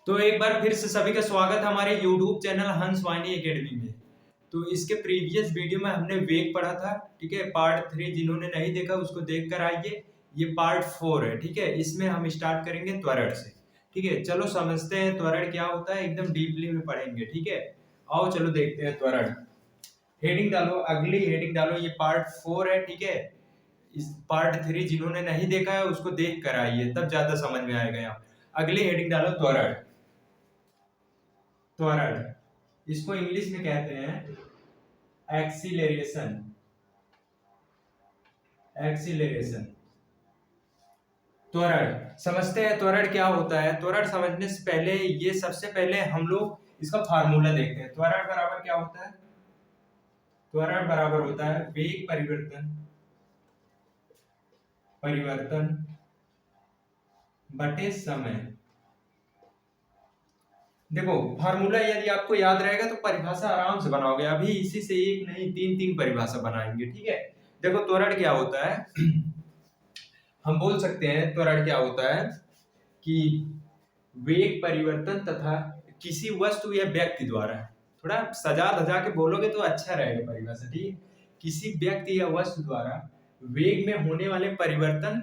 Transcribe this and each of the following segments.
तो एक बार फिर से सभी का स्वागत है हमारे YouTube चैनल हंस वाहिनी एकेडमी में। तो इसके प्रीवियस वीडियो में हमने वेग पढ़ा था, ठीक है। पार्ट 3 जिन्होंने नहीं देखा उसको देख कर आइए। ये पार्ट 4 है, ठीक है। इसमें हम स्टार्ट करेंगे त्वरण से, ठीक है। चलो समझते हैं त्वरण क्या होता है, एकदम डीपली में पढ़ेंगे, ठीक है। आओ चलो देखते हैं त्वरण। हेडिंग डालो, अगली हेडिंग डालो। ये पार्ट 4 है, ठीक है। इस पार्ट 3 जिन्होंने नहीं देखा है उसको देख कर आइए, तब ज्यादा समझ में आएगा। यहाँ अगली हेडिंग डालो त्वरण। त्वरण इसको इंग्लिश में कहते हैं एक्सीलरेशन। एक्सीलरेशन। त्वरण समझते हैं त्वरण क्या होता है। त्वरण समझने से पहले ये सबसे पहले हम लोग इसका फार्मूला देखते हैं। त्वरण बराबर क्या होता है? त्वरण बराबर होता है वेग परिवर्तन परिवर्तन बटे समय। देखो फार्मूला यदि आपको याद रहेगा तो परिभाषा आराम से बनाओगे। अभी इसी से एक नहीं तीन तीन परिभाषा बनाएंगे, ठीक है। देखो त्वरण क्या होता है हम बोल सकते हैं त्वरण क्या होता है कि वेग परिवर्तन तथा किसी वस्तु या व्यक्ति द्वारा, थोड़ा सजा धजा के बोलोगे तो अच्छा रहेगा परिभाषा, ठीक है। किसी व्यक्ति या वस्तु द्वारा वेग में होने वाले परिवर्तन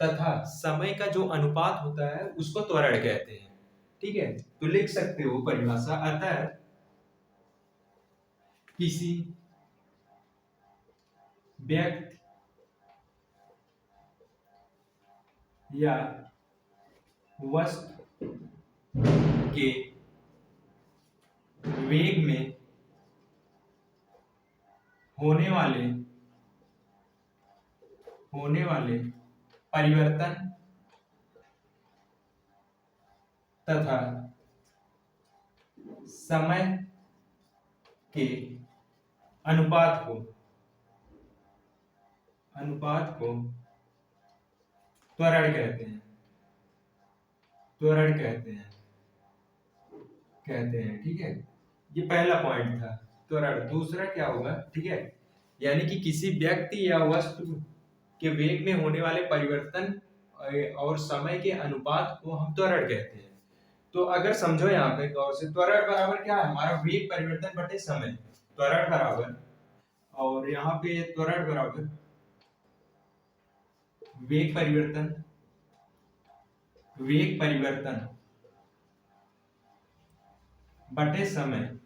तथा समय का जो अनुपात होता है उसको त्वरण कहते हैं, ठीक है। तो लिख सकते हो परिभाषा, अतः किसी व्यक्ति या वस्तु के वेग में होने वाले परिवर्तन तथा समय के अनुपात को त्वरण कहते हैं। त्वरण कहते हैं, ठीक है। ये पहला पॉइंट था त्वरण। दूसरा क्या होगा, ठीक है, यानी कि किसी व्यक्ति या वस्तु के वेग में होने वाले परिवर्तन और समय के अनुपात को हम त्वरण कहते हैं। तो अगर समझो यहाँ पे गौर से, त्वरण बराबर क्या है हमारा? वेग परिवर्तन बटे समय। त्वरण बराबर, और यहाँ पे त्वरण बराबर वेग परिवर्तन बटे समय।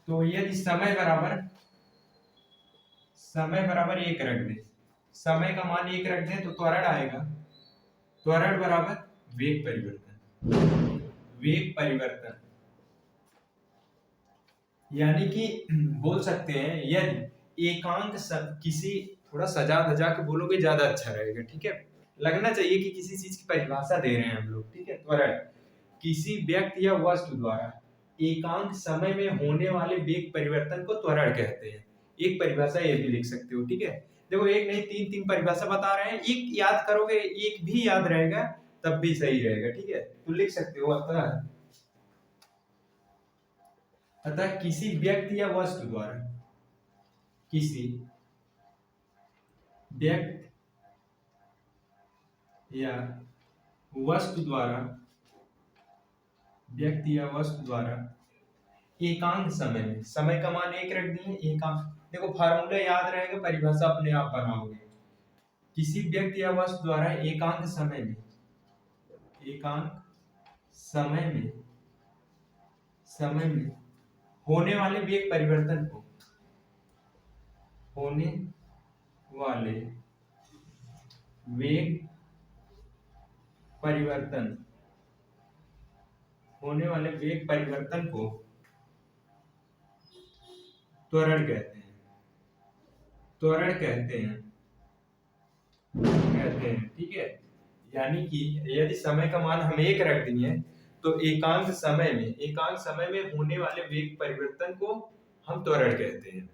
तो यदि समय बराबर 1 रख दे, समय का मान 1 रख दे तो त्वरण आएगा। त्वरण बराबर वेग परिवर्तन यानी कि बोल सकते हैं यदि एकांक किसी, थोड़ा सजा धजा के बोलोगे ज्यादा अच्छा रहेगा, ठीक है। लगना चाहिए कि किसी चीज की परिभाषा दे रहे हैं हम लोग, ठीक है। त्वरण किसी व्यक्ति या वस्तु द्वारा एकांक समय में होने वाले वेग परिवर्तन को त्वरण कहते हैं। एक परिभाषा ये भी लिख सकते हो, ठीक है। देखो एक नहीं तीन तीन परिभाषा बता रहे हैं, एक याद करोगे एक भी याद रहेगा तब भी सही रहेगा, ठीक है। तो लिख सकते हो अतः किसी व्यक्ति या वस्तु द्वारा, किसी व्यक्ति या वस्तु द्वारा एकांक समय में, समय का मान 1 रख दिए, एकांक, देखो फार्मूला याद रहेगा, परिभाषा अपने आप बनाओगे। किसी व्यक्ति या वस्तु द्वारा एकांक समय में होने वाले वेग परिवर्तन को होने वाले वेग परिवर्तन को त्वरण कहते हैं, ठीक है। यानी कि यदि समय का मान हम 1 रख दिए तो एकांक समय में होने वाले वेग परिवर्तन को हम त्वरण कहते हैं।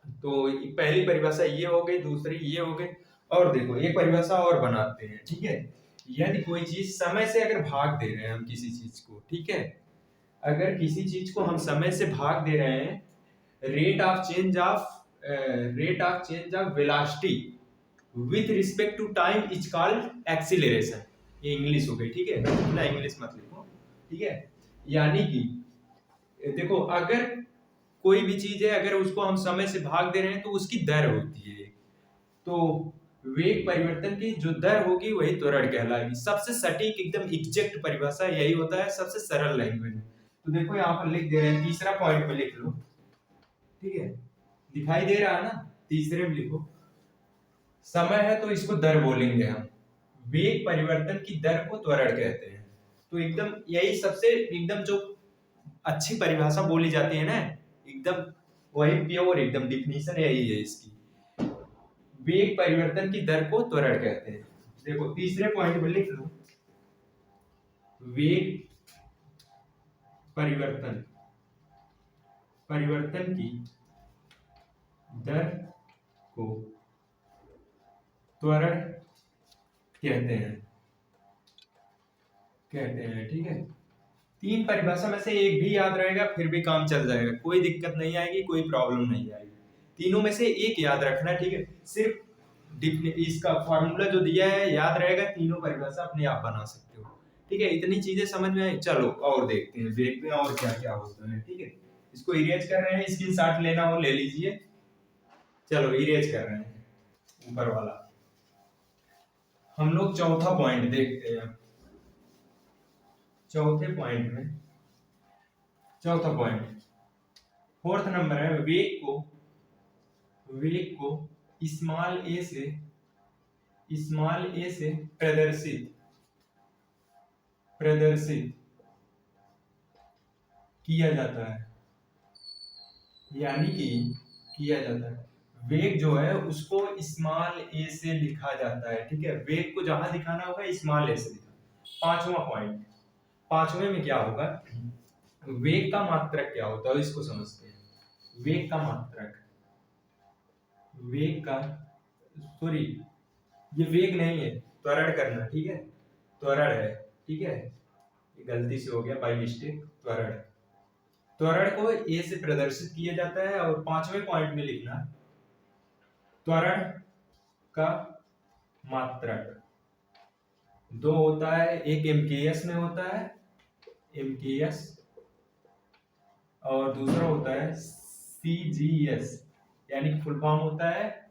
तो पहली परिभाषा ये हो गई, दूसरी ये हो गई। और देखो एक परिभाषा और बनाते हैं, ठीक है। यदि कोई चीज समय से अगर भाग दे रहे हैं हम किसी चीज को, ठीक है, अगर किसी चीज को हम समय से भाग दे रहे हैं, rate of change of velocity with respect to time is called acceleration. ये इंग्लिश हो गई, ठीक है, ना इंग्लिश मत लिखो, ठीक है। यानी कि देखो, अगर कोई भी चीज है, अगर उसको हम समय से भाग दे रहे हैं तो उसकी दर होती है। तो वेग परिवर्तन की जो दर होगी वही त्वरण कहलाएगी। सबसे सटीक एकदम एग्जैक्ट परिभाषा यही होता है, सबसे सरल लैंग्वेज में। तो देखो यहाँ पर लिख दे रहे हैं, तीसरा पॉइंट में लिख लो, ठीक है, दिखाई दे रहा है ना, तीसरे में लिखो। समय है तो इसको दर बोलेंगे हम, वेग परिवर्तन की दर को त्वरण कहते हैं। तो एकदम यही सबसे एकदम जो अच्छी परिभाषा बोली जाती है ना, एकदम वही प्योर एकदम डिफिनीशन यही है इसकी। वेग परिवर्तन की दर को त्वरण कहते हैं। देखो तीसरे पॉइंट में लिख लो, वेग परिवर्तन परिवर्तन की दर को त्वरण कहते हैं, ठीक है। तीन परिभाषा में से एक भी याद रहेगा फिर भी काम चल जाएगा, कोई दिक्कत नहीं आएगी, कोई प्रॉब्लम नहीं आएगी। तीनों में से एक याद रखना, ठीक है। सिर्फ इसका फॉर्मूला जो दिया है याद रहेगा, तीनों परिभाषा अपने आप बना सकते हो, ठीक है। इतनी चीजें समझ में आई। चलो और देखते हैं, देखते हैं और क्या क्या होता है, ठीक है। इसको इरेज कर रहे हैं, स्क्रीनशॉट लेना हो ले लीजिए। चलो इरेज कर रहे हैं ऊपर वाला। हम लोग चौथा पॉइंट देखते हैं। चौथा पॉइंट फोर्थ नंबर है, वेग को स्मॉल ए से प्रदर्शित किया जाता है, यानी कि किया जाता है। वेग जो है उसको स्मॉल ए से लिखा जाता है, ठीक है। वेग को जहां दिखाना होगा स्मॉल ए से लिखा। पांचवा पॉइंट, पांचवे में क्या होगा, वेग का मात्रक क्या होता है इसको समझते हैं। वेग का सॉरी, ये वेग नहीं है, त्वरण करना, ठीक है, त्वरण है, ठीक है, ये गलती से हो गया बाय मिस्टेक। त्वरण को ए से प्रदर्शित किया जाता है। और पांचवें पॉइंट में लिखना, त्वरण का मात्रक दो होता है, एक एमकेएस में होता है, एमकेएस, और दूसरा होता है सीजीएस, यानी कि फुल फॉर्म होता है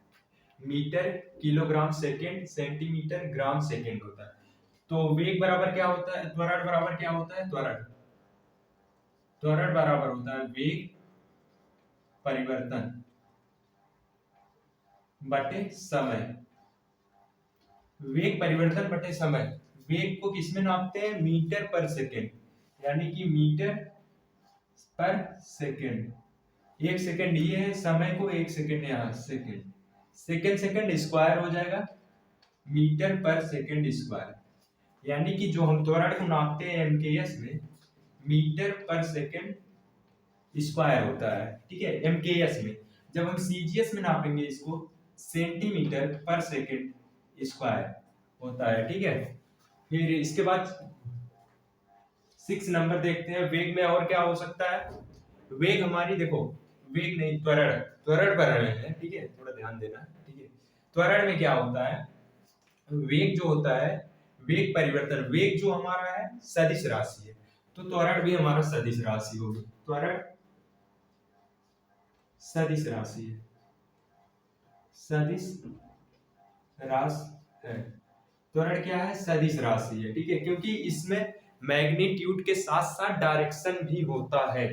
metre kilogram second centimetre gram second होता है। तो वेग बराबर क्या होता है, त्वरण बराबर क्या होता है, त्वरण बराबर होता है वेग परिवर्तन बटे समय। वेग परिवर्तन बटे समय। वेग को किसमें नापते हैं, मीटर पर सेकेंड, यानी कि मीटर पर सेकेंड। एक सेकेंड ये है, समय को एक सेकेंड यहाँ सेकेंड स्क्वायर हो जाएगा, मीटर पर सेकेंड स्क्वायर। यानी कि जो हम त्वरण को नापते हैं एमकेएस में, मीटर पर सेकेंड स्क्वायर होता है, ठीक है, एमकेएस में। जब हम सीजीएस में नापेंगे इसको, सेंटीमीटर पर सेकेंड स्क्वायर होता है, ठीक है। फिर इसके बाद 6 नंबर देखते हैं, वेग में और क्या हो सकता है। वेग हमारी, देखो वेग नहीं, त्वरण पर रहे हैं, ठीक है, थोड़ा ध्यान देना, ठीक है। त्वरण में क्या होता है, वेग जो होता है, वेग परिवर्तन, वेग जो हमारा है सदिश राशि है, तो त्वरण भी हमारा सदिश राशि होगी। त्वरण सदिश राशि है, सदिश राशि है। त्वरण क्या है, सदिश राशि है, ठीक है, क्योंकि इसमें मैग्नीट्यूड के साथ साथ डायरेक्शन भी होता है,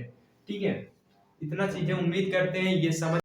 ठीक है। इतना चीजें उम्मीद करते हैं ये समझ